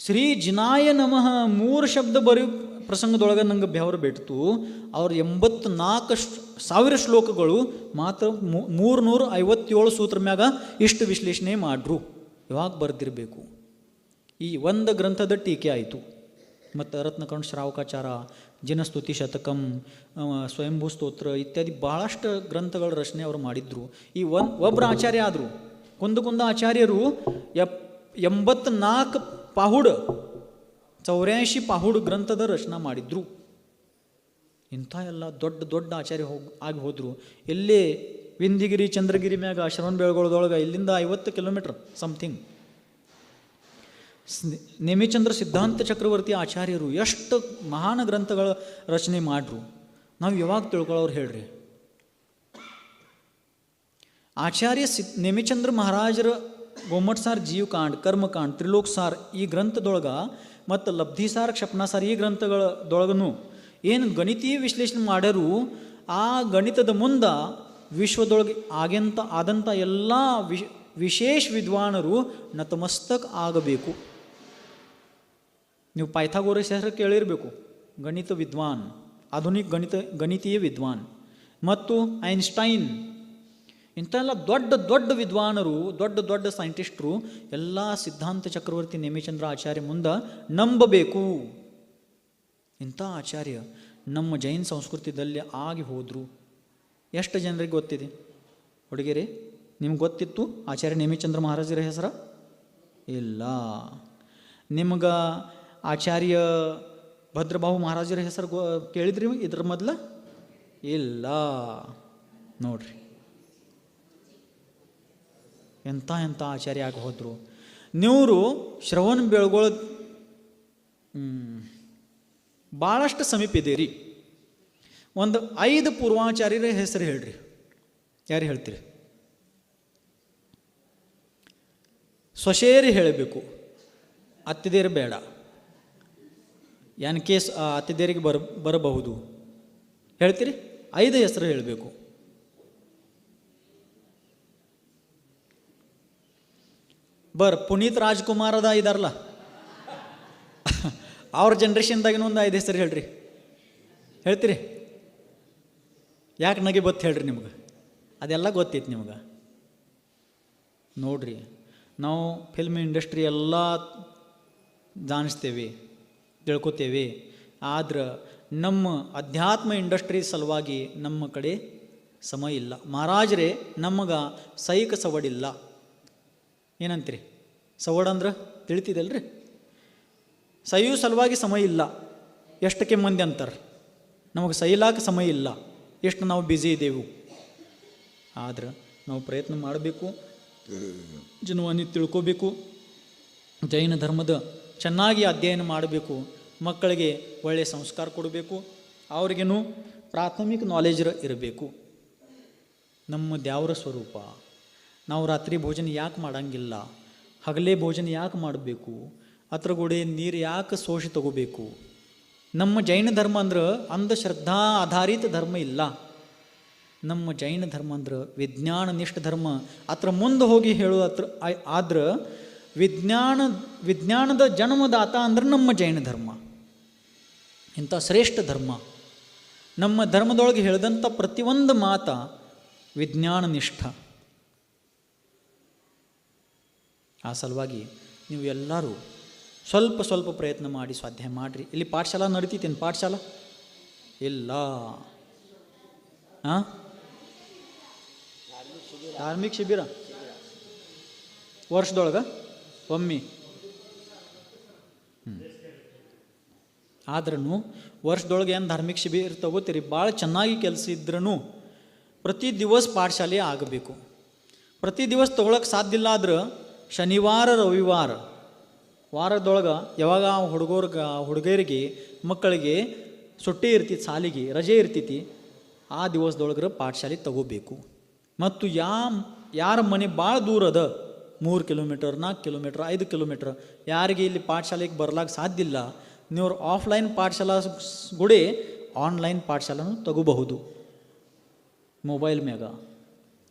ಶ್ರೀ ಜಿನಾಯ ನಮಃ 3 ಶಬ್ದ ಬರೆಯೋ ಪ್ರಸಂಗದೊಳಗೆ ನಂಗೆ ಬೆವರು ಬಿಡ್ತು. ಅವ್ರ 84,000 ಶ್ಲೋಕಗಳು ಮಾತ್ರ 357 ಸೂತ್ರ ಮ್ಯಾಗ ಇಷ್ಟು ವಿಶ್ಲೇಷಣೆ ಮಾಡ್ರು. ಯಾವಾಗ ಬರೆದಿರಬೇಕು? ಈ ಒಂದು ಗ್ರಂಥದ ಟೀಕೆ ಆಯಿತು. ಮತ್ತು ರತ್ನಕರ್ಣ ಶ್ರಾವಕಾಚಾರ, ಜಿನಸ್ತುತಿ ಶತಕಂ, ಸ್ವಯಂಭೂ ಸ್ತೋತ್ರ ಇತ್ಯಾದಿ ಭಾಳಷ್ಟು ಗ್ರಂಥಗಳ ರಚನೆ ಅವರು ಮಾಡಿದ್ರು. ಈ ಒಬ್ಬರು ಆಚಾರ್ಯ ಆದರು. ಕುಂದ ಆಚಾರ್ಯರು 84 ಪಾಹುಡ್ 84 ಪಾಹುಡ್ ಗ್ರಂಥದ ರಚನೆ ಮಾಡಿದ್ರು. ಇಂಥ ಎಲ್ಲ ದೊಡ್ಡ ದೊಡ್ಡ ಆಚಾರ್ಯ ಆಗಿ ಹೋದರು. ಎಲ್ಲೇ ವಿಂಧ್ಯಗಿರಿ ಚಂದ್ರಗಿರಿ ಮ್ಯಾಗ ಶ್ರವಣಬೆಳಗೊಳದೊಳಗೆ ಇಲ್ಲಿಂದ 50 ಕಿಲೋಮೀಟ್ರ್ ಸಮಥಿಂಗ್ ನೇಮಿಚಂದ್ರ ಸಿದ್ಧಾಂತ ಚಕ್ರವರ್ತಿ ಆಚಾರ್ಯರು ಎಷ್ಟು ಮಹಾನ್ ಗ್ರಂಥಗಳ ರಚನೆ ಮಾಡ್ರು. ನಾವು ಯಾವಾಗ ತಿಳ್ಕೊಳ್ಳೋರು ಹೇಳ್ರಿ? ಆಚಾರ್ಯ ನೇಮಿಚಂದ್ರ ಮಹಾರಾಜರ ಗೋಮಟ್ಸಾರ್ ಜೀವಕಾಂಡ್, ಕರ್ಮಕಾಂಡ್, ತ್ರಿಲೋಕಸಾರ್ ಈ ಗ್ರಂಥದೊಳಗೆ ಮತ್ತು ಲಬ್ಧಿಸಾರ ಕ್ಷಪಣಾಸಾರ ಈ ಗ್ರಂಥಗಳದೊಳಗೂ ಏನು ಗಣಿತೀಯ ವಿಶ್ಲೇಷಣೆ ಮಾಡ್ಯಾರು, ಆ ಗಣಿತದ ಮುಂದೆ ವಿಶ್ವದೊಳಗೆ ಆದಂಥ ಎಲ್ಲ ವಿಶೇಷ ವಿದ್ವಾನರು ನತಮಸ್ತಕ ಆಗಬೇಕು. ನೀವು ಪೈಥಾಗೋರಸ್ ಹೆಸರು ಕೇಳಿರಬೇಕು, ಗಣಿತ ವಿದ್ವಾನ್, ಆಧುನಿಕ ಗಣಿತೀಯ ವಿದ್ವಾನ್. ಮತ್ತು ಐನ್ಸ್ಟೈನ್, ಇಂಥ ಎಲ್ಲ ದೊಡ್ಡ ದೊಡ್ಡ ವಿದ್ವಾನರು, ದೊಡ್ಡ ದೊಡ್ಡ ಸೈಂಟಿಸ್ಟರು ಎಲ್ಲ ಸಿದ್ಧಾಂತ ಚಕ್ರವರ್ತಿ ನೇಮಿಚಂದ್ರ ಆಚಾರ್ಯ ಮುಂದೆ ನಂಬಬೇಕು. ಇಂಥ ಆಚಾರ್ಯ ನಮ್ಮ ಜೈನ ಸಂಸ್ಕೃತಿಯಲ್ಲಿ ಆಗಿ ಹೋದರು. ಎಷ್ಟು ಜನರಿಗೆ ಗೊತ್ತಿದೆ? ಹುಡುಗಿಯರೇ, ನಿಮ್ಗೆ ಗೊತ್ತಿತ್ತು ಆಚಾರ್ಯ ನೇಮಿಚಂದ್ರ ಮಹಾರಾಜರ ಹೆಸರು? ಇಲ್ಲ. ನಿಮ್ಗೆ ಆಚಾರ್ಯ ಭದ್ರಬಾಹು ಮಹಾರಾಜರ ಹೆಸರು ಕೇಳಿದ್ರಿ ಇದ್ರ ಮೊದಲ? ಇಲ್ಲ. ನೋಡ್ರಿ ಎಂಥ ಆಚಾರ್ಯ ಆಗಿ ಹೋದರು. ನೀವು ಶ್ರವಣ ಬೆಳಗೊಳ ಭಾಳಷ್ಟು ಸಮೀಪ ಇದೀರಿ. ಒಂದು 5 ಪೂರ್ವಾಚಾರ್ಯರ ಹೆಸರು ಹೇಳ್ರಿ. ಯಾರು ಹೇಳ್ತೀರಿ? ಸ್ವಶೇರಿ ಹೇಳಬೇಕು, ಅತ್ತಿದೇರು ಬೇಡ. ಯಾನ್ ಕೇಸ್ ಅತ್ತಿದೇರಿಗೆ ಬರಬಹುದು. ಹೇಳ್ತೀರಿ? 5 ಹೆಸರು ಹೇಳಬೇಕು. ಪುನೀತ್ ರಾಜ್ಕುಮಾರದ ಇದಾರಲ್ಲ, ಅವ್ರ ಜನ್ರೇಷನ್ದಾಗಿನ ಒಂದು 5 ಹೆಸರು ಹೇಳ್ರಿ. ಹೇಳ್ತೀರಿ? ಯಾಕೆ ನಗೆ ಬತ್ತು ಹೇಳ್ರಿ ನಿಮ್ಗೆ? ಅದೆಲ್ಲ ಗೊತ್ತೈತಿ ನಿಮ್ಗೆ. ನೋಡ್ರಿ, ನಾವು ಫಿಲ್ಮ್ ಇಂಡಸ್ಟ್ರಿ ಎಲ್ಲ ಜಾಣಿಸ್ತೇವೆ, ತಿಳ್ಕೊತೇವೆ. ಆದ್ರೆ ನಮ್ಮ ಅಧ್ಯಾತ್ಮ ಇಂಡಸ್ಟ್ರಿ ಸಲುವಾಗಿ ನಮ್ಮ ಕಡೆ ಸಮಯ ಇಲ್ಲ. ಮಹಾರಾಜರೇ ನಮಗೆ ಸೈಕ ಸವಡಿಲ್ಲ. ಏನಂತೀರಿ? ಸವಡ ಅಂದ್ರೆ ತಿಳಿತಿದಲ್ರಿ? ಸೈಯು ಸಲುವಾಗಿ ಸಮಯ ಇಲ್ಲ. ಎಷ್ಟಕ್ಕೆ ಮಂದಿ ಅಂತಾರೆ ನಮಗೆ ಸೈಲಾಕ ಸಮಯ ಇಲ್ಲ, ಎಷ್ಟು ನಾವು ಬ್ಯುಸಿ ಇದ್ದೇವೆ. ಆದ್ರೆ ನಾವು ಪ್ರಯತ್ನ ಮಾಡಬೇಕು, ಜನವನ್ನ ತಿಳ್ಕೋಬೇಕು, ಜೈನ ಧರ್ಮದ ಚೆನ್ನಾಗಿ ಅಧ್ಯಯನ ಮಾಡಬೇಕು, ಮಕ್ಕಳಿಗೆ ಒಳ್ಳೆಯ ಸಂಸ್ಕಾರ ಕೊಡಬೇಕು, ಅವ್ರಿಗೇನು ಪ್ರಾಥಮಿಕ ನಾಲೆಜ್ ಇರಬೇಕು. ನಮ್ಮ ದ್ಯಾವರ ಸ್ವರೂಪ. ನಾವು ರಾತ್ರಿ ಭೋಜನ ಯಾಕೆ ಮಾಡಂಗಿಲ್ಲ? ಹಗಲೇ ಭೋಜನ ಯಾಕೆ ಮಾಡಬೇಕು? ಅತ್ರಗೂಡೆ ನೀರು ಯಾಕೆ ಸೋಸಿ ತಗೋಬೇಕು? ನಮ್ಮ ಜೈನ ಧರ್ಮ ಅಂದ್ರೆ ಅಂಧಶ್ರದ್ಧಾ ಆಧಾರಿತ ಧರ್ಮ ಇಲ್ಲ. ನಮ್ಮ ಜೈನ ಧರ್ಮ ಅಂದ್ರೆ ವಿಜ್ಞಾನ ನಿಷ್ಠ ಧರ್ಮ. ಅತ್ರ ಮುಂದೆ ಹೋಗಿ ಹೇಳೋ ಆದ್ರೆ ವಿಜ್ಞಾನದ ಜನ್ಮದಾತ ಅಂದ್ರೆ ನಮ್ಮ ಜೈನ ಧರ್ಮ. ಇಂಥ ಶ್ರೇಷ್ಠ ಧರ್ಮ. ನಮ್ಮ ಧರ್ಮದೊಳಗೆ ಹೇಳಿದಂಥ ಪ್ರತಿಯೊಂದು ಮಾತ ವಿಜ್ಞಾನ ನಿಷ್ಠ. ಆ ಸಲುವಾಗಿ ನೀವು ಎಲ್ಲರೂ ಸ್ವಲ್ಪ ಸ್ವಲ್ಪ ಪ್ರಯತ್ನ ಮಾಡಿ ಸ್ವಾಧ್ಯಾಯ ಮಾಡಿರಿ. ಇಲ್ಲಿ ಪಾಠಶಾಲಾ ನಡೀತೈತೇನು? ಪಾಠಶಾಲಾ ಇಲ್ಲ. ಧಾರ್ಮಿಕ ಶಿಬಿರ ವರ್ಷದೊಳಗೆ ಒಮ್ಮೆ. ಆದ್ರೂ ವರ್ಷದೊಳಗೆ ಏನು ಧಾರ್ಮಿಕ ಶಿಬಿರ ತಗೋತೀರಿ, ಭಾಳ ಚೆನ್ನಾಗಿ ಕೆಲಸ ಇದ್ರೂ ಪ್ರತಿ ದಿವಸ ಪಾಠಶಾಲೆ ಆಗಬೇಕು. ಪ್ರತಿ ದಿವಸ ತೊಗೊಳಕ್ಕೆ ಸಾಧ್ಯ ಇಲ್ಲ. ಆದ್ರೆ ಶನಿವಾರ ರವಿವಾರ ವಾರದೊಳಗೆ ಯಾವಾಗ ಹುಡುಗರಿಗೆ ಮಕ್ಕಳಿಗೆ ಸುಟ್ಟಿ ಇರ್ತೈತಿ, ಸಾಲಿಗೆ ರಜೆ ಇರ್ತೈತಿ, ಆ ದಿವಸದೊಳಗೆ ಪಾಠಶಾಲೆ ತಗೋಬೇಕು. ಮತ್ತು ಯಾರ ಮನೆ ಭಾಳ ದೂರ ಅದ, 3 ಕಿಲೋಮೀಟರ್ 4 ಕಿಲೋಮೀಟರ್ 5 ಕಿಲೋಮೀಟರ್, ಯಾರಿಗೆ ಇಲ್ಲಿ ಪಾಠಶಾಲೆಗೆ ಬರ್ಲಾಕ ಸಾಧ್ಯ ಇಲ್ಲ, ನೀವು ಆಫ್ಲೈನ್ ಪಾಠಶಾಲಾ ಗುಡಿ ಆನ್ಲೈನ್ ಪಾಠಶಾಲೆನೂ ತಗೋಬಹುದು. ಮೊಬೈಲ್ ಮ್ಯಾಗ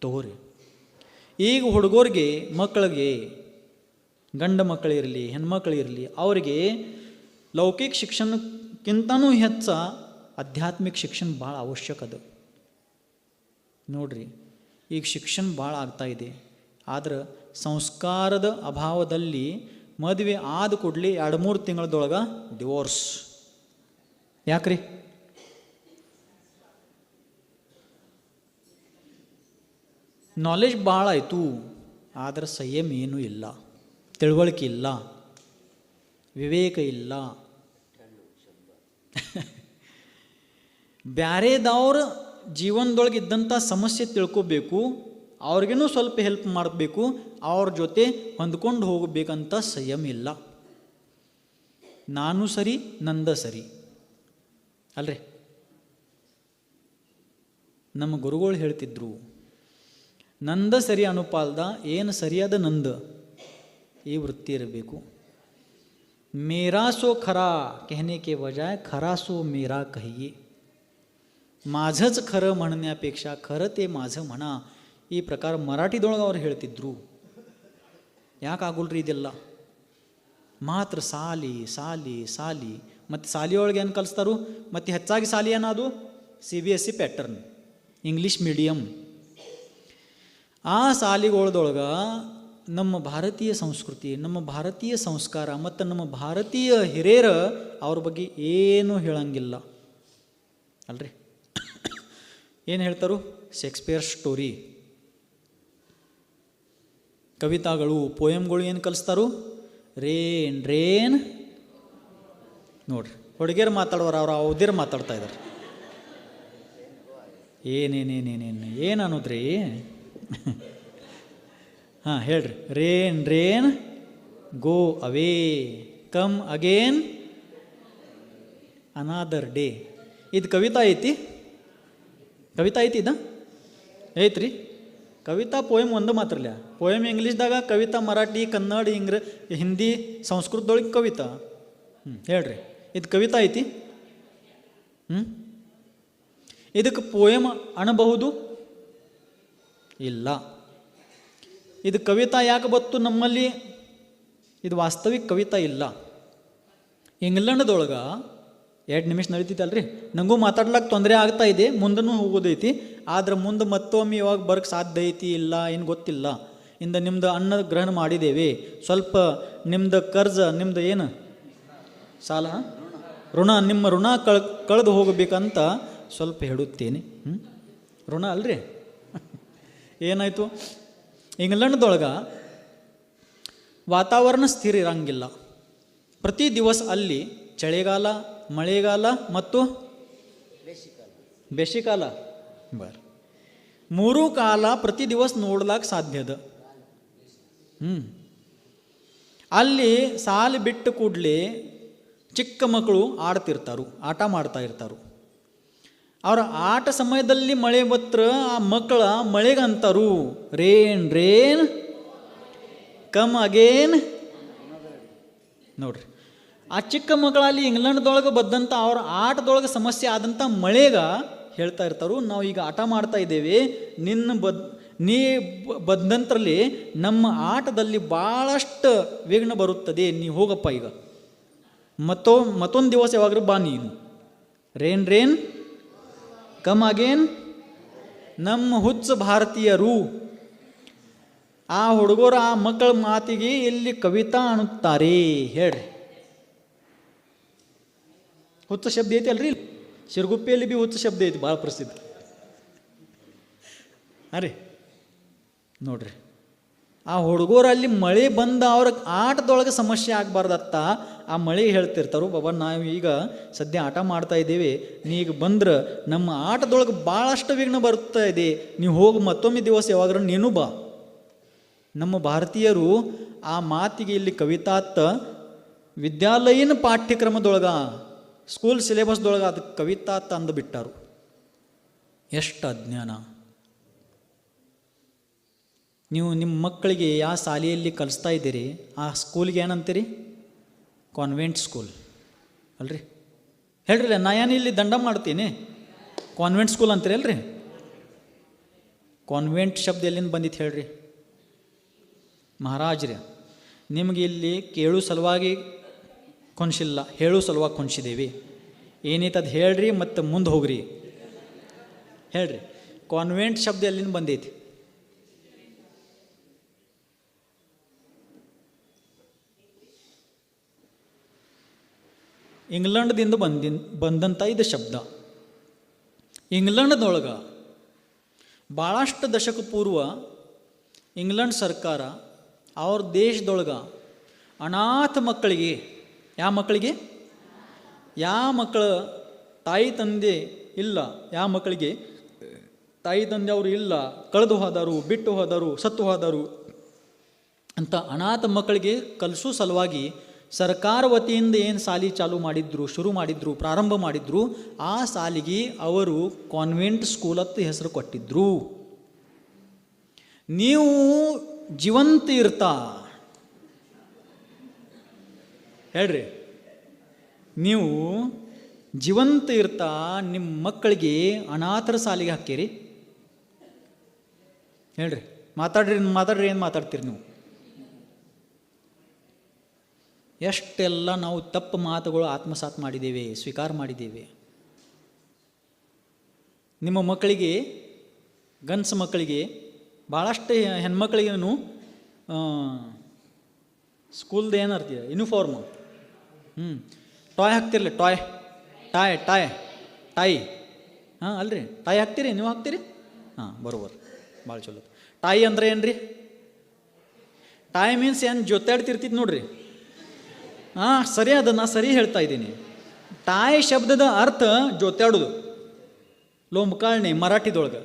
ತಗೋರಿ. ಈಗ ಹುಡುಗರಿಗೆ ಮಕ್ಕಳಿಗೆ ಗಂಡು ಮಕ್ಕಳಿರಲಿ ಹೆಣ್ಮಕ್ಳಿರಲಿ ಅವರಿಗೆ ಲೌಕಿಕ ಶಿಕ್ಷಣಕ್ಕಿಂತನೂ ಹೆಚ್ಚ ಆಧ್ಯಾತ್ಮಿಕ ಶಿಕ್ಷಣ ಭಾಳ ಅವಶ್ಯಕ ಅದು. ನೋಡ್ರಿ, ಈಗ ಶಿಕ್ಷಣ ಭಾಳ ಆಗ್ತಾ ಇದೆ, ಆದ್ರೆ ಸಂಸ್ಕಾರದ ಅಭಾವದಲ್ಲಿ ಮದುವೆ ಆದ ಕೂಡಲೇ 2-3 ತಿಂಗಳದೊಳಗೆ ಡಿವೋರ್ಸ್. ಯಾಕ್ರಿ? ನಾಲೆಜ್ ಭಾಳ ಆಯಿತು, ಆದರೆ ಸಂಯಮ ಏನೂ ಇಲ್ಲ, ತಿಳುವಳಿಕೆ ಇಲ್ಲ, ವಿವೇಕ ಇಲ್ಲ. ಬ್ಯಾರೆದವ್ರ ಜೀವನದೊಳಗೆ ಇದ್ದಂಥ ಸಮಸ್ಯೆ ತಿಳ್ಕೊಬೇಕು, ಅವ್ರಿಗೇನೂ ಸ್ವಲ್ಪ ಹೆಲ್ಪ್ ಮಾಡಬೇಕು, ಅವ್ರ ಜೊತೆ ಹೊಂದ್ಕೊಂಡು ಹೋಗಬೇಕಂತ ಸಂಯಮ ಇಲ್ಲ. ನಾನು ಸರಿ ನಂದ ಸರಿ ಅಲ್ರಿ. ನಮ್ಮ ಗುರುಗಳು ಹೇಳ್ತಿದ್ರು, ನಂದ ಸರಿ ಅನುಪಾಲ್ದ ಏನು ಸರಿಯಾದ ನಂದ ಈ ವೃತ್ತಿ ಇರಬೇಕು. ಮೇರಾ ಸೋ ಖರಾ कहने के बजाय खरा सो मेरा कहिए. माझंच खरं म्हणण्यापेक्षा खरं ते माझं म्हणा. ಈ ಪ್ರಕಾರ ಮರಾಠಿದೊಳಗೆ ಅವ್ರು ಹೇಳ್ತಿದ್ರು. ಯಾಕೆ ಆಗೋಲ್ರಿ ಇದೆಲ್ಲ? ಮಾತ್ರ ಸಾಲಿ ಸಾಲಿ ಸಾಲಿ ಮತ್ತು ಸಾಲಿಯೊಳಗೆ ಏನು ಕಲಿಸ್ತಾರು? ಮತ್ತು ಹೆಚ್ಚಾಗಿ ಸಾಲಿ ಏನದು? CBSE pattern, English medium. ಆ ಸಾಲಿಗಳದೊಳಗೆ ನಮ್ಮ ಭಾರತೀಯ ಸಂಸ್ಕೃತಿ, ನಮ್ಮ ಭಾರತೀಯ ಸಂಸ್ಕಾರ ಮತ್ತು ನಮ್ಮ ಭಾರತೀಯ ಹಿರಿಯರ ಅವ್ರ ಬಗ್ಗೆ ಏನೂ ಹೇಳಂಗಿಲ್ಲ ಅಲ್ರಿ. ಏನು ಹೇಳ್ತಾರು? ಶೇಕ್ಸ್ಪಿಯರ್ ಸ್ಟೋರಿ, ಕವಿತಾಗಳು, ಪೋಯಮ್ಗಳು ಏನು ಕಲಿಸ್ತಾರು? Rain rain. ನೋಡ್ರಿ, ಹುಡುಗಿಯರು ಮಾತಾಡೋರು ಅವ್ರು ಅವಧಿರು ಮಾತಾಡ್ತಾ ಇದ್ದಾರೆ. ಏನು ಅನ್ನೋದ್ರಿ? ಹಾಂ ಹೇಳ್ರಿ. ರೇನ್ ರೇನ್ ಗೋ ಅವೇ ಕಮ್ ಅಗೇನ್ ಅನಾದರ್ ಡೇ. ಇದು ಕವಿತಾ ಐತಿ? ಕವಿತಾ ಐತಿ ಇದ? ಐತ್ರಿ. ಕವಿತಾ ಪೋಯಮ್ ಒಂದು ಮಾತ್ರಲ್ಲ. ಪೋಯಮ್ ಇಂಗ್ಲೀಷ್ದಾಗ, ಕವಿತಾ ಮರಾಠಿ, ಕನ್ನಡ, ಹಿಂದಿ, ಸಂಸ್ಕೃತದೊಳಗೆ ಕವಿತಾ. ಹೇಳ್ರಿ, ಇದು ಕವಿತಾ ಐತಿ? ಇದಕ್ಕೆ ಪೋಯಮ್ ಅನ್ನಬಹುದು? ಇಲ್ಲ. ಇದು ಕವಿತಾ ಯಾಕೆ ಬತ್ತು ನಮ್ಮಲ್ಲಿ? ಇದು ವಾಸ್ತವಿಕ ಕವಿತಾ ಇಲ್ಲ. ಇಂಗ್ಲೆಂಡ್ದೊಳಗೆ 2 ನಿಮಿಷ ನಡೀತೈತಲ್ರಿ, ನನಗೂ ಮಾತಾಡ್ಲಿಕ್ಕೆ ತೊಂದರೆ ಆಗ್ತಾ ಇದೆ, ಮುಂದೂ ಹೋಗೋದೈತಿ. ಆದ್ರೆ ಮುಂದೆ ಮತ್ತೊಮ್ಮೆ ಇವಾಗ ಬರೋಕ್ಕೆ ಸಾಧ್ಯ ಐತಿ ಇಲ್ಲ ಏನು ಗೊತ್ತಿಲ್ಲ. ನಿಮ್ದು ಅನ್ನ ಗ್ರಹಣ ಮಾಡಿದ್ದೇವೆ, ಸ್ವಲ್ಪ ನಿಮ್ದು ಕರ್ಜ, ನಿಮ್ದು ಏನು ಸಾಲ, ಋಣ, ನಿಮ್ಮ ಋಣ ಕಳೆದು ಹೋಗಬೇಕಂತ ಸ್ವಲ್ಪ ಹೇಳುತ್ತೇನೆ. ಋಣ ಅಲ್ರಿ. ಏನಾಯಿತು? ಇಂಗ್ಲೆಂಡ್ದೊಳಗೆ ವಾತಾವರಣ ಸ್ಥಿರ ಇರಂಗಿಲ್ಲ. ಪ್ರತಿ ದಿವಸ ಅಲ್ಲಿ ಚಳಿಗಾಲ, ಮಳೆಗಾಲ ಮತ್ತು ಬೇಸಿಗೆಕಾಲ, 3 ಕಾಲ ಪ್ರತಿ ದಿವಸ ನೋಡ್ಲಾಕ ಸಾಧ್ಯದ. ಅಲ್ಲಿ ಸಾಲಿ ಬಿಟ್ಟು ಕೂಡಲೇ ಚಿಕ್ಕ ಮಕ್ಕಳು ಆಟ ಮಾಡ್ತಾ ಇರ್ತಾರು. ಅವ್ರ ಆಟ ಸಮಯದಲ್ಲಿ ಮಳೆ ಬತ್ರ ಆ ಮಕ್ಕಳ ಮಳೆಗಂತಾರು ರೇನ್ ರೇನ್ ಕಮ್ ಅಗೇನ್. ನೋಡ್ರಿ, ಆ ಚಿಕ್ಕ ಮಕ್ಕಳಲ್ಲಿ ಇಂಗ್ಲೆಂಡ್ದೊಳಗೆ ಬದ್ದಂಥ ಅವ್ರ ಆಟದೊಳಗೆ ಸಮಸ್ಯೆ ಆದಂಥ ಮಳೆಗ ಹೇಳ್ತಾ ಇರ್ತಾರು, ನಾವು ಈಗ ಆಟ ಮಾಡ್ತಾ ಇದ್ದೇವೆ, ನೀ ಬಂದಂತರಲ್ಲಿ ನಮ್ಮ ಆಟದಲ್ಲಿ ಭಾಳಷ್ಟು ವಿಘ್ನ ಬರುತ್ತದೆ, ನೀ ಹೋಗಪ್ಪ ಈಗ, ಮತ್ತೊಂದು ದಿವಸ ಯಾವಾಗ್ರೂ ಬಾ ನೀನು. Rain rain come again. ನಮ್ಮ ಹುಚ್ಚ ಭಾರತೀಯರು ಆ ಹುಡುಗರು ಆ ಮಕ್ಕಳ ಮಾತಿಗೆ ಇಲ್ಲಿ ಕವಿತಾ ಅನ್ನುತ್ತಾರೆ. ಹೇಳ್ರಿ, ಹುಚ್ಚ ಶಬ್ದ ಐತಿ ಅಲ್ರಿ? ಶಿರಗುಪ್ಪೆಯಲ್ಲಿ ಬಿ ಹುಚ್ಚ ಶಬ್ದ ಐತಿ, ಭಾಳ ಪ್ರಸಿದ್ಧ. ಅರೆ ನೋಡ್ರಿ, ಆ ಹುಡುಗರಲ್ಲಿ ಮಳೆ ಬಂದ ಅವ್ರ ಆಟದೊಳಗೆ ಸಮಸ್ಯೆ ಆಗಬಾರ್ದತ್ತ ಆ ಮಳೆ ಹೇಳ್ತಿರ್ತಾರು, ಬಾಬಾ ನಾವು ಈಗ ಸದ್ಯ ಆಟ ಮಾಡ್ತಾ ಇದ್ದೇವೆ, ನೀಗ ಬಂದ್ರೆ ನಮ್ಮ ಆಟದೊಳಗೆ ಭಾಳಷ್ಟು ವಿಘ್ನ ಬರ್ತಾ ಇದೆ, ನೀವು ಹೋಗಿ ಮತ್ತೊಮ್ಮೆ ದಿವಸ ಯಾವಾಗ್ರ ನೀನು ಬಾ. ನಮ್ಮ ಭಾರತೀಯರು ಆ ಮಾತಿಗೆ ಇಲ್ಲಿ ಕವಿತಾತ್ತ ವಿದ್ಯಾಲಯನ ಪಾಠ್ಯಕ್ರಮದೊಳಗ, ಸ್ಕೂಲ್ ಸಿಲೆಬಸ್ದೊಳಗೆ ಅದಕ್ಕೆ ಕವಿತಾತ್ತ ಅಂದುಬಿಟ್ಟಾರು. ಎಷ್ಟು ಅಜ್ಞಾನ! ನೀವು ನಿಮ್ಮ ಮಕ್ಕಳಿಗೆ ಯಾವ ಶಾಲೆಯಲ್ಲಿ ಕಲಿಸ್ತಾ ಇದ್ದೀರಿ ಆ ಸ್ಕೂಲ್ಗೆ ಏನಂತೀರಿ? ಕಾನ್ವೆಂಟ್ ಸ್ಕೂಲ್ ಅಲ್ರಿ? ಹೇಳ್ರಿ, ನಾ ಏನು ಇಲ್ಲಿ ದಂಡ ಮಾಡ್ತೀನಿ, ಕಾನ್ವೆಂಟ್ ಸ್ಕೂಲ್ ಅಂತೀರಿ ಅಲ್ರಿ? ಕಾನ್ವೆಂಟ್ ಶಬ್ದ ಎಲ್ಲಿಂದ ಬಂದಿತ್ತು ಹೇಳ್ರಿ? ಮಹಾರಾಜ್ರೆ ನಿಮಗೆ ಇಲ್ಲಿ ಕೇಳು ಸಲುವಾಗಿ ಕೊಂಡ್ಸಿಲ್ಲ, ಹೇಳು ಸಲುವಾಗಿ ಕೊಂಡ್ಸಿದ್ದೇವೆ. ಏನೈತೆ ಅದು ಹೇಳ್ರಿ ಮತ್ತು ಮುಂದೆ ಹೋಗ್ರಿ. ಹೇಳ್ರಿ, ಕಾನ್ವೆಂಟ್ ಶಬ್ದ ಎಲ್ಲಿಂದ ಬಂದೈತಿ? ಇಂಗ್ಲೆಂಡ್ದಿಂದ ಬಂದಂಥ ಇದು ಶಬ್ದ. ಇಂಗ್ಲೆಂಡ್ದೊಳಗೆ ಭಾಳಷ್ಟು ದಶಕ ಪೂರ್ವ ಇಂಗ್ಲೆಂಡ್ ಸರ್ಕಾರ ಅವ್ರ ದೇಶದೊಳಗೆ ಅನಾಥ ಮಕ್ಕಳಿಗೆ, ಯಾವ ಮಕ್ಕಳಿಗೆ, ಯಾವ ಮಕ್ಕಳ ತಾಯಿ ತಂದೆ ಇಲ್ಲ, ಯಾವ ಮಕ್ಕಳಿಗೆ ತಾಯಿ ತಂದೆ ಅವರು ಇಲ್ಲ, ಕಳೆದು ಹೋದರು, ಬಿಟ್ಟು ಹೋದರು, ಸತ್ತು ಹೋದರು ಅಂತ ಅನಾಥ ಮಕ್ಕಳಿಗೆ ಕಲಿಸೋ ಸಲುವಾಗಿ ಸರ್ಕಾರ ವತಿಯಿಂದ ಏನು ಸಾಲಿ ಚಾಲು ಮಾಡಿದ್ರು, ಶುರು ಮಾಡಿದ್ರು, ಪ್ರಾರಂಭ ಮಾಡಿದ್ರು, ಆ ಸಾಲಿಗೆ ಅವರು ಕಾನ್ವೆಂಟ್ ಸ್ಕೂಲ್ ಅಂತ ಹೆಸರು ಕೊಟ್ಟಿದ್ರು. ನೀವು ಜೀವಂತ ಇರ್ತಾ, ಹೇಳ್ರಿ, ನೀವು ಜೀವಂತ ಇರ್ತಾ ನಿಮ್ಮ ಮಕ್ಕಳಿಗೆ ಅನಾಥರ ಸಾಲಿಗೆ ಹಾಕಿರಿ? ಹೇಳ್ರಿ, ಮಾತಾಡ್ರಿ ಏನು ಮಾತಾಡ್ತೀರಿ ನೀವು? ಎಷ್ಟೆಲ್ಲ ನಾವು ತಪ್ಪು ಮಾತುಗಳು ಆತ್ಮಸಾತ್ ಮಾಡಿದ್ದೇವೆ, ಸ್ವೀಕಾರ ಮಾಡಿದ್ದೇವೆ. ನಿಮ್ಮ ಮಕ್ಕಳಿಗೆ, ಗಂಡ್ಸು ಮಕ್ಕಳಿಗೆ, ಭಾಳಷ್ಟು ಹೆಣ್ಮಕ್ಳಿಗೇನು ಸ್ಕೂಲ್ದು ಏನರ್ತೀಯ ಯೂನಿಫಾರ್ಮು, ಟಾಯ್ ಹಾಕ್ತಿರ್ಲಿ, ಟಾಯ್ ಹಾಂ ಅಲ್ರಿ, ಟಾಯ್ ಹಾಕ್ತೀರಿ, ನೀವು ಹಾಕ್ತೀರಿ? ಹಾಂ, ಬರೋಬರ್, ಭಾಳ ಚಲೋ. ಟಾಯ್ ಅಂದ್ರೆ ಏನು ರೀ? ಟಾಯ್ ಮೀನ್ಸ್ ಏನು ಜೊತೆಯಾಡ್ತಿರ್ತಿತ್ತು ನೋಡ್ರಿ. ಹಾಂ, ಸರಿ, ಅದನ್ನು ಸರಿ ಹೇಳ್ತಾ ಇದ್ದೀನಿ. ಟಾಯ್ ಶಬ್ದದ ಅರ್ಥ ಜೊತೆಯಾಡೋದು, ಲೋಂಬಕಾಳ್ನಿ ಮರಾಠಿದೊಳಗೆ.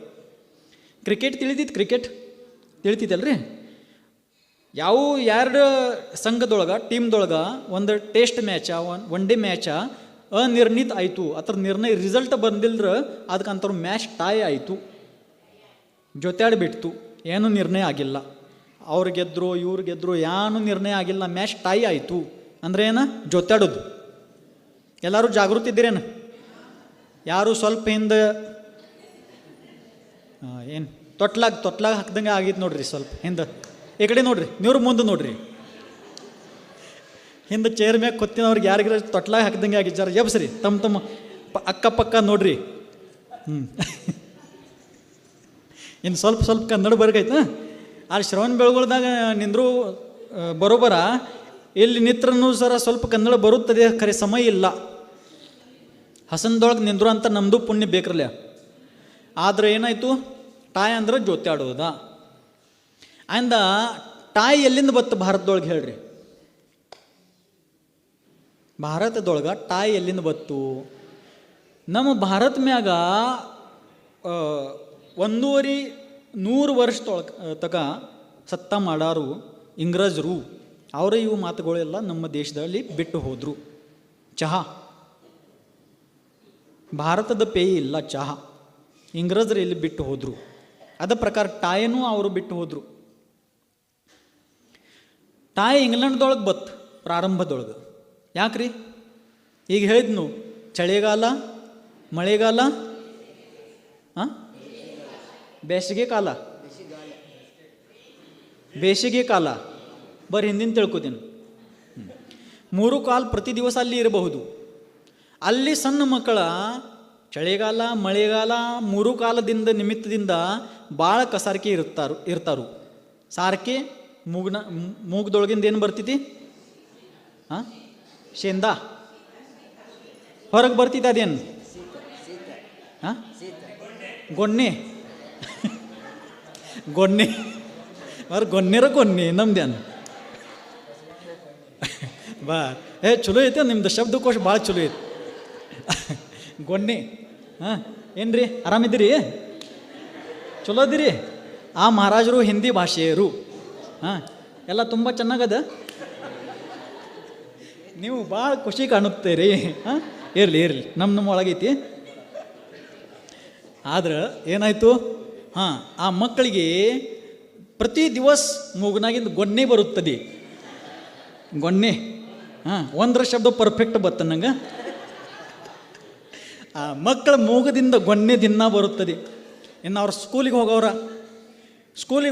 Cricket cricket ತಿಳಿತಿದ್ದಲ್ರಿ? ಯಾವ ಎರಡು ಸಂಘದೊಳಗೆ, ಟೀಮ್ದೊಳಗೆ ಒಂದು ಟೆಸ್ಟ್ ಮ್ಯಾಚ, ಒನ್ ಡೇ ಮ್ಯಾಚ ಅನಿರ್ಣಿತ ಆಯಿತು, ಅದ್ರ ನಿರ್ಣಯ ರಿಸಲ್ಟ್ ಬಂದಿಲ್ರ ಅದಕ್ಕೆ ಅಂಥವ್ರು ಮ್ಯಾಚ್ ಟಾಯ್ ಆಯಿತು, ಜೊತೆಯಾಡಿಬಿಡ್ತು, ಏನೂ ನಿರ್ಣಯ ಆಗಿಲ್ಲ. ಅವ್ರು ಗೆದ್ರು, ಇವ್ರು ಗೆದ್ರು, ಏನೂ ನಿರ್ಣಯ ಆಗಿಲ್ಲ, ಮ್ಯಾಚ್ ಟಾಯ್ ಆಯಿತು. ಅಂದ್ರೆ ಏನು? ಜೊತೆಯಾಡೋದು. ಎಲ್ಲರೂ ಜಾಗೃತಿ ಇದ್ದೀರೇನು? ಯಾರು ಸ್ವಲ್ಪ ಹಿಂದೆ ಏನು ತೊಟ್ಲಾಗ ಹಾಕ್ದಂಗೆ ಆಗಿತ್ತು ನೋಡ್ರಿ, ಸ್ವಲ್ಪ ಹಿಂದೆ ಈ ಕಡೆ ನೋಡ್ರಿ, ನೀವು ಮುಂದೆ ನೋಡ್ರಿ, ಹಿಂದೆ ಚೇರ್ ಮ್ಯಾಗ ಕೊತ್ತಿನವ್ರಿಗೆ ಯಾರಿಗಾರ ತೊಟ್ಲಾಗ ಹಾಕ್ದಂಗೆ ಆಗಿದ್ದಾರೆ. ಎಬ್ಸ್ರಿ, ತಮ್ಮ ಅಕ್ಕಪಕ್ಕ ನೋಡ್ರಿ. ಇನ್ನು ಸ್ವಲ್ಪ ಕನ್ನಡ ಬರ್ಗೈತ. ಆ ಶ್ರವಣ ಬೆಳಗೊಳದಾಗ ನಿಂದ್ರು ಬರೋಬರ, ಇಲ್ಲಿ ನಿತ್ರನು ಸರ ಸ್ವಲ್ಪ ಕನ್ನಡ ಬರುತ್ತದೆ, ಖರೆ ಸಮಯ ಇಲ್ಲ. ಹಸನದೊಳಗೆ ನಿಂದ್ರು ಅಂತ ನಮ್ಮದು ಪುಣ್ಯ ಬೇಕ್ರಲ್ಲ. ಆದರೆ ಏನಾಯಿತು? ಟಾಯ್ ಅಂದ್ರೆ ಜೊತೆಯಾಡೋದ. ಅಂದ ಟಾಯ್ ಎಲ್ಲಿಂದ ಬತ್ತು ಭಾರತದೊಳಗೆ? ಹೇಳ್ರಿ, ಭಾರತದೊಳಗೆ ಟಾಯ್ ಎಲ್ಲಿಂದ ಬತ್ತು? ನಮ್ಮ ಭಾರತ ಮ್ಯಾಗ 150 ವರ್ಷದೊಳಗೆ ತಕ ಸತ್ತ ಮಾಡಾರು ಇಂಗ್ರಜರು. ಅವರೇ ಇವು ಮಾತುಗಳೆಲ್ಲ ನಮ್ಮ ದೇಶದಲ್ಲಿ ಬಿಟ್ಟು ಹೋದರು. ಚಹಾ, ಭಾರತದ ಪೇಯ ಇಲ್ಲ ಚಹಾ, ಇಂಗ್ರಜರು ಇಲ್ಲಿ ಬಿಟ್ಟು ಹೋದರು. ಅದ ಪ್ರಕಾರ ಟಾಯನೂ ಅವರು ಬಿಟ್ಟು ಹೋದರು. ಟಾಯ್ ಇಂಗ್ಲೆಂಡ್ದೊಳಗೆ ಬತ್ತು ಪ್ರಾರಂಭದೊಳಗೆ. ಯಾಕ್ರಿ? ಈಗ ಹೇಳಿದ್ನು, ಚಳಿಗಾಲ, ಮಳೆಗಾಲ, ಬೇಸಿಗೆ ಕಾಲ, ಬೇಸಿಗೆ ಕಾಲ, ಬರೀ ಹಿಂದಿನ ತಿಳ್ಕೊತೀನಿ. 3 ಕಾಲ ಪ್ರತಿ ದಿವಸ ಅಲ್ಲಿ ಇರಬಹುದು. ಅಲ್ಲಿ ಸಣ್ಣ ಮಕ್ಕಳ ಚಳಿಗಾಲ, ಮಳೆಗಾಲ 3 ಕಾಲದಿಂದ ನಿಮಿತ್ತದಿಂದ ಭಾಳ ಕಸಾರಿಕೆ ಇರ್ತಾರು. ಸಾರಿಗೆ ಮೂಗದೊಳಗಿಂದ ಏನು ಬರ್ತೈತಿ? ಶೇಂದಾ ಹೊರಗೆ ಬರ್ತೈತಿ. ಅದೇನು? ಗೊನ್ನೆ ಗೊನ್ನೆ ನಮ್ದೇನು ಬಾ. ಚಲೋ ಐತೆ ನಿಮ್ದು ಶಬ್ದಕೋಶ, ಭಾಳ ಚಲೋ ಐತೆ. ಗೊನ್ನೆ. ಏನ್ರಿ, ಆರಾಮಿದ್ದೀರಿ? ಚಲೋ ಅದಿರಿ? ಆ ಮಹಾರಾಜರು ಹಿಂದಿ ಭಾಷೆಯರು. ಎಲ್ಲ ತುಂಬ ಚೆನ್ನಾಗದ. ನೀವು ಭಾಳ ಖುಷಿ ಕಾಣುತ್ತೀರಿ. ಇರಲಿ ನಮ್ಮ ಒಳಗೈತಿ. ಆದ್ರೆ ಏನಾಯಿತು? ಆ ಮಕ್ಕಳಿಗೆ ಪ್ರತಿ ದಿವಸ ಮೂಗನಾಗಿಂದ ಗೊನ್ನೆ ಬರುತ್ತದೆ. ಗೊನ್ನೆ. ಒಂದರ ಶಬ್ದ ಪರ್ಫೆಕ್ಟ್ ಬತ್ತ ನಂಗೆ. ಆ ಮಕ್ಕಳ ಮೂಗದಿಂದ ಗೊನ್ನೆ ದಿನ ಬರುತ್ತದೆ. ಇನ್ನು ಅವ್ರ ಸ್ಕೂಲಿಗೆ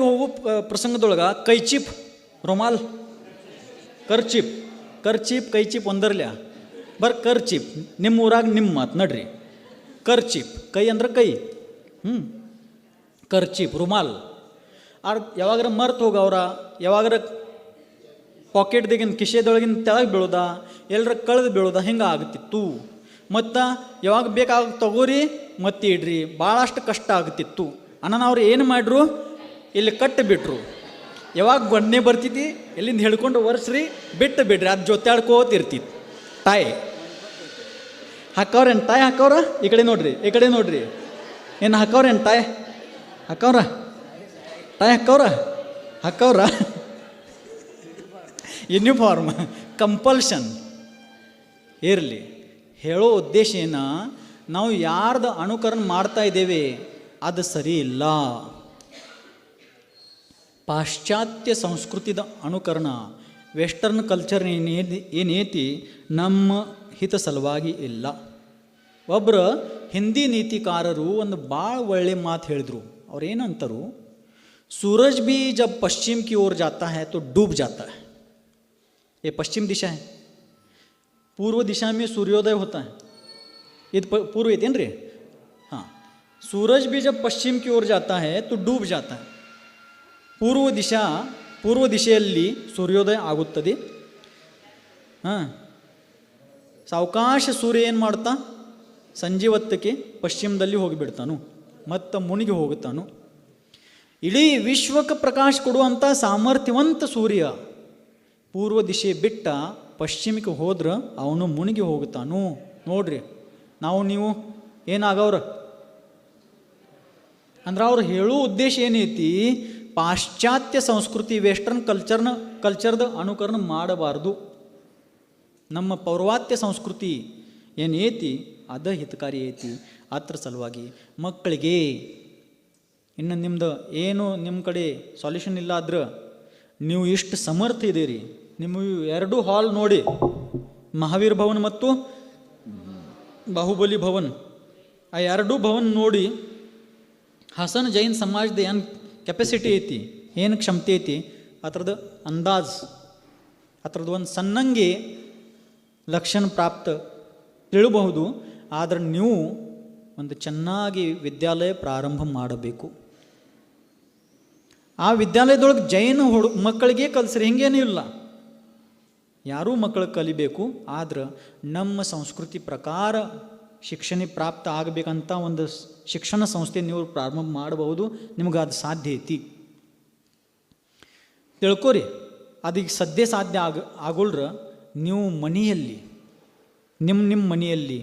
ಹೋಗೋ ಪ್ರಸಂಗದೊಳಗೆ ಕೈಚಿಪ್, ರುಮಾಲ್ ಕರ್ಚೀಪ್ ಕರ್ಚೀಪ್ ಕೈಚೀಪ್ ಒಂದರ್ಲ್ಯಾ ಬರ್ ಕರ್ಚೀಪ್ ನಿಮ್ಮ ಊರಾಗ ನಿಮ್ಮ ಮಾತು ನಡ್ರಿ. ಕರ್ಚೀಪ್ ಕೈ ಅಂದ್ರೆ ಕೈ, ಕರ್ಚೀಪ್ ರುಮಾಲ್. ಯಾವಾಗಾರ ಮರ್ತು ಹೋಗವ್ರ, ಯಾವಾಗಾರ ಪಾಕೆಟ್ದಾಗಿನ ಕಿಶೆದೊಳಗಿನ ತೆಳಗೆ ಬೀಳೋದ, ಎಲ್ಲರ ಕಳೆದು ಬೀಳೋದ, ಹಿಂಗೆ ಆಗ್ತಿತ್ತು. ಮತ್ತು ಯಾವಾಗ ಬೇಕಾಗ ತಗೋರಿ ಮತ್ತೆ ಇಡ್ರಿ, ಭಾಳಷ್ಟು ಕಷ್ಟ ಆಗ್ತಿತ್ತು. ಅವ್ರು ಏನು ಮಾಡ್ರು, ಇಲ್ಲಿ ಕಟ್ಟು ಬಿಟ್ರು. ಯಾವಾಗ ಗೊಣ್ಣೆ ಬರ್ತಿದ್ದಿ ಎಲ್ಲಿಂದ ಹಿಡ್ಕೊಂಡು ಒರೆಸ್ರಿ ಬಿಟ್ಟು ಬಿಡ್ರಿ, ಅದು ಜೊತೆಯಾಡ್ಕೋತಿರ್ತಿತ್ತು. ಟಾಯ್ ಹಾಕವ್ರೇನು, ಟಾಯ್ ಹಾಕವ್ರ, ಈ ಕಡೆ ನೋಡ್ರಿ, ಈ ಕಡೆ ನೋಡ್ರಿ, ಏನು ಹಾಕವ್ರೇನು, ಟಾಯ್ ಹಾಕವ್ರ, ಟಾಯ್ ಹಾಕವ್ರ ಯೂನಿಫಾರ್ಮ್ ಕಂಪಲ್ಷನ್ ಇರಲಿ. ಹೇಳೋ ಉದ್ದೇಶ ಏನು, ನಾವು ಯಾರ್ದು ಅನುಕರಣ ಮಾಡ್ತಾ ಇದ್ದೇವೆ ಅದು ಸರಿ ಇಲ್ಲ. ಪಾಶ್ಚಾತ್ಯ ಸಂಸ್ಕೃತಿದ ಅನುಕರಣ, ವೆಸ್ಟರ್ನ್ ಕಲ್ಚರ್ ಏನೈತಿ ನಮ್ಮ ಹಿತ ಸಲುವಾಗಿ ಇಲ್ಲ. ಒಬ್ಬರು ಹಿಂದಿ ನೀತಿಕಾರರು ಒಂದು ಭಾಳ ಒಳ್ಳೆ ಮಾತು ಹೇಳಿದರು. ಅವ್ರೇನಂತರು, सूरज भी जब पश्चिम की ओर जाता है तो डूब जाता है. ये पश्चिम दिशा है, पूर्व दिशा में सूर्योदय होता है. ये पूर्व है रे. हाँ, सूरज भी जब पश्चिम की ओर जाता है तो डूब जाता है. ಪೂರ್ವ ದಿಶೆಯಲ್ಲಿ ಸೂರ್ಯೋದಯ ಆಗುತ್ತದೆ. ಹಾಂ, ಸಾವಕಾಶ ಸೂರ್ಯ ಏನು ಮಾಡ್ತಾ ಸಂಜೆ ಹೊತ್ತಕ್ಕೆ ಪಶ್ಚಿಮದಲ್ಲಿ ಹೋಗಿಬಿಡ್ತಾನು, ಮತ್ತು ಮುನಿಗೆ ಹೋಗುತ್ತಾನು. ಇಡೀ ವಿಶ್ವಕ್ಕೆ ಪ್ರಕಾಶ ಕೊಡುವಂಥ ಸಾಮರ್ಥ್ಯವಂತ ಸೂರ್ಯ ಪೂರ್ವ ದಿಶೆ ಬಿಟ್ಟ ಪಶ್ಚಿಮಕ್ಕೆ ಹೋದ್ರೆ ಅವನು ಮುನಿಗೆ ಹೋಗುತ್ತಾನು. ನೋಡ್ರಿ, ನಾವು ನೀವು ಏನಾಗವ್ರ ಅಂದ್ರೆ ಅವ್ರು ಹೇಳೋ ಉದ್ದೇಶ ಏನೈತಿ, ಪಾಶ್ಚಾತ್ಯ ಸಂಸ್ಕೃತಿ ವೆಸ್ಟರ್ನ್ ಕಲ್ಚರ್ದ ಅನುಕರಣ ಮಾಡಬಾರ್ದು. ನಮ್ಮ ಪೌರ್ವಾತ್ಯ ಸಂಸ್ಕೃತಿ ಏನೈತಿ ಅದ ಹಿತಕಾರಿ ಐತಿ. ಅದ್ರ ಸಲುವಾಗಿ ಮಕ್ಕಳಿಗೆ ಇನ್ನು ನಿಮ್ದು ಏನು ನಿಮ್ಮ ಕಡೆ ಸಾಲ್ಯೂಷನ್ ಇಲ್ಲ ಆದ್ರೆ ನೀವು ಇಷ್ಟು ಸಮರ್ಥ ಇದ್ದೀರಿ, ನಿಮ್ಮ ಎರಡೂ ಹಾಲ್ ನೋಡಿ, ಮಹಾವೀರ್ ಭವನ್ ಮತ್ತು ಬಾಹುಬಲಿ ಭವನ್, ಆ ಎರಡೂ ಭವನ್ ನೋಡಿ ಹಸನ್ ಜೈನ್ ಸಮಾಜದ ಏನು ಕೆಪಾಸಿಟಿ ಐತಿ, ಏನು ಕ್ಷಮತೆ ಐತಿ ಅದ್ರದ್ದು ಅಂದಾಜ್, ಅದ್ರದ್ದು ಒಂದು ಸಣ್ಣಂಗೆ ಲಕ್ಷಣ ಪ್ರಾಪ್ತ ತಿಳಬಹುದು. ಆದರೆ ನೀವು ಒಂದು ಚೆನ್ನಾಗಿ ವಿದ್ಯಾಲಯ ಪ್ರಾರಂಭ ಮಾಡಬೇಕು. ಆ ವಿದ್ಯಾಲಯದೊಳಗೆ ಜೈನ ಮಕ್ಕಳಿಗೆ ಕಲಿಸ್ರಿ, ಹಿಂಗೇನೂ ಇಲ್ಲ, ಯಾರೂ ಮಕ್ಕಳು ಕಲಿಬೇಕು. ಆದ್ರೆ ನಮ್ಮ ಸಂಸ್ಕೃತಿ ಪ್ರಕಾರ ಶಿಕ್ಷಣ ಪ್ರಾಪ್ತ ಆಗಬೇಕಂತ ಒಂದು ಶಿಕ್ಷಣ ಸಂಸ್ಥೆ ನೀವು ಪ್ರಾರಂಭ ಮಾಡಬಹುದು. ನಿಮ್ಗೆ ಅದು ಸಾಧ್ಯ ಐತಿ, ತಿಳ್ಕೊರಿ. ಅದೀಗ ಸದ್ಯ ಸಾಧ್ಯ ಆಗೋಲ್ರ ನೀವು ಮನೆಯಲ್ಲಿ ನಿಮ್ಮ ಮನೆಯಲ್ಲಿ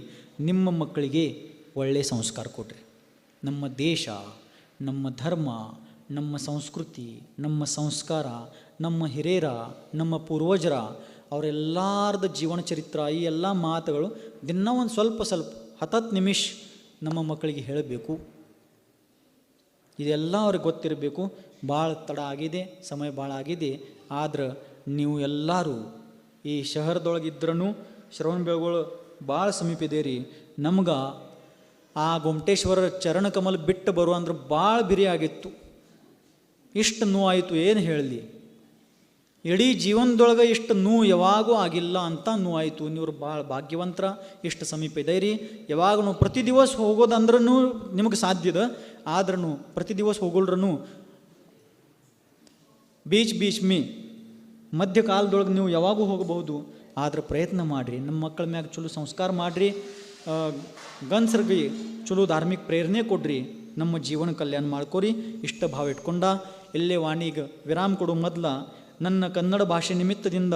ನಿಮ್ಮ ಮಕ್ಕಳಿಗೆ ಒಳ್ಳೆಯ ಸಂಸ್ಕಾರ ಕೊಡ್ರಿ. ನಮ್ಮ ದೇಶ, ನಮ್ಮ ಧರ್ಮ, ನಮ್ಮ ಸಂಸ್ಕೃತಿ, ನಮ್ಮ ಸಂಸ್ಕಾರ, ನಮ್ಮ ಹಿರಿಯರ, ನಮ್ಮ ಪೂರ್ವಜರ ಅವರೆಲ್ಲಾರ್ದ ಜೀವನ ಚರಿತ್ರ, ಈ ಎಲ್ಲ ಮಾತುಗಳು ದಿನ ಒಂದು ಸ್ವಲ್ಪ 10 ನಿಮಿಷ ನಮ್ಮ ಮಕ್ಕಳಿಗೆ ಹೇಳಬೇಕು. ಇದೆಲ್ಲ ಅವ್ರಿಗೆ ಗೊತ್ತಿರಬೇಕು. ಭಾಳ ತಡ ಆಗಿದೆ, ಸಮಯ ಭಾಳ ಆಗಿದೆ. ಆದ್ರೆ ನೀವು ಎಲ್ಲರೂ ಈ ಶಹರದೊಳಗಿದ್ರೂ ಶ್ರವಣಬೆಳಗೊಳ ಭಾಳ ಸಮೀಪ ಇದೀರಿ. ನಮ್ಗೆ ಆ ಗೊಮ್ಮಟೇಶ್ವರ ಚರಣ ಕಮಲ್ ಬಿಟ್ಟು ಬರುವಂದ್ರೆ ಭಾಳ ಬಿರಿ ಆಗಿತ್ತು. ಇಷ್ಟು ನೋವಾಯಿತು, ಏನು ಹೇಳಲಿ. ಇಡೀ ಜೀವನದೊಳಗೆ ಇಷ್ಟು ನೋವು ಯಾವಾಗೂ ಆಗಿಲ್ಲ ಅಂತ ನೋವಾಯಿತು. ನೀವು ಭಾಳ ಭಾಗ್ಯವಂತರ, ಇಷ್ಟು ಸಮೀಪ ಇದೀರಿ. ಯಾವಾಗೂ ಪ್ರತಿ ದಿವಸ ಹೋಗೋದಂದ್ರೂ ನಿಮಗೆ ಸಾಧ್ಯದ, ಆದ್ರೂ ಪ್ರತಿ ದಿವಸ ಹೋಗೋಲ್ರೂ ಬೀಚ್ ಮೀ ಮಧ್ಯ ಕಾಲದೊಳಗೆ ನೀವು ಯಾವಾಗೂ ಹೋಗಬಹುದು. ಆದ್ರೆ ಪ್ರಯತ್ನ ಮಾಡಿರಿ, ನಮ್ಮ ಮಕ್ಕಳ ಮ್ಯಾಗ ಚಲೋ ಸಂಸ್ಕಾರ ಮಾಡಿರಿ, ಗಂಡಸರಿಗೆ ಚಲೋ ಧಾರ್ಮಿಕ ಪ್ರೇರಣೆ ಕೊಡ್ರಿ, ನಮ್ಮ ಜೀವನ ಕಲ್ಯಾಣ ಮಾಡ್ಕೊರಿ. ಇಷ್ಟ ಭಾವ ಇಟ್ಕೊಂಡ ಇಲ್ಲೇ ವಾಣಿಗೆ ವಿರಾಮ ಕೊಡೋ ಮೊದಲ ನನ್ನ ಕನ್ನಡ ಭಾಷೆ ನಿಮಿತ್ತದಿಂದ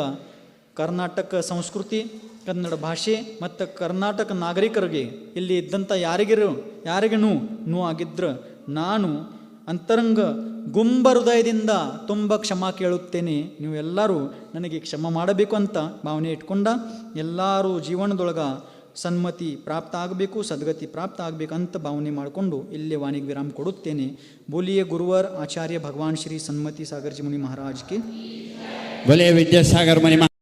ಕರ್ನಾಟಕ ಸಂಸ್ಕೃತಿ, ಕನ್ನಡ ಭಾಷೆ ಮತ್ತು ಕರ್ನಾಟಕ ನಾಗರಿಕರಿಗೆ ಇಲ್ಲಿ ಇದ್ದಂಥ ಯಾರಿಗೂ ನೋವು ಆಗಿದ್ರೆ ನಾನು ಅಂತರಂಗ ಗುಂಬ ಹೃದಯದಿಂದ ತುಂಬ ಕ್ಷಮಾ ಕೇಳುತ್ತೇನೆ. ನೀವು ಎಲ್ಲರೂ ನನಗೆ ಕ್ಷಮ ಮಾಡಬೇಕು ಅಂತ ಭಾವನೆ ಇಟ್ಕೊಂಡ ಎಲ್ಲರೂ ಜೀವನದೊಳಗೆ ಸನ್ಮತಿ ಪ್ರಾಪ್ತ ಆಗಬೇಕು, ಸದ್ಗತಿ ಪ್ರಾಪ್ತ ಆಗಬೇಕಂತ ಭಾವನೆ ಮಾಡಿಕೊಂಡು ಇಲ್ಲೇ ವಾಣಿಗೆ ವಿರಾಮ ಕೊಡುತ್ತೇನೆ. ಬೋಲಿಯೇ ಗುರುವರ್ ಆಚಾರ್ಯ ಭಗವಾನ್ ಶ್ರೀ ಸನ್ಮತಿ ಸಾಗರ್ ಜಿ ಮುನಿ ಮಹಾರಾಜ್ ಕೆ. बोले विद्यासागर मुनि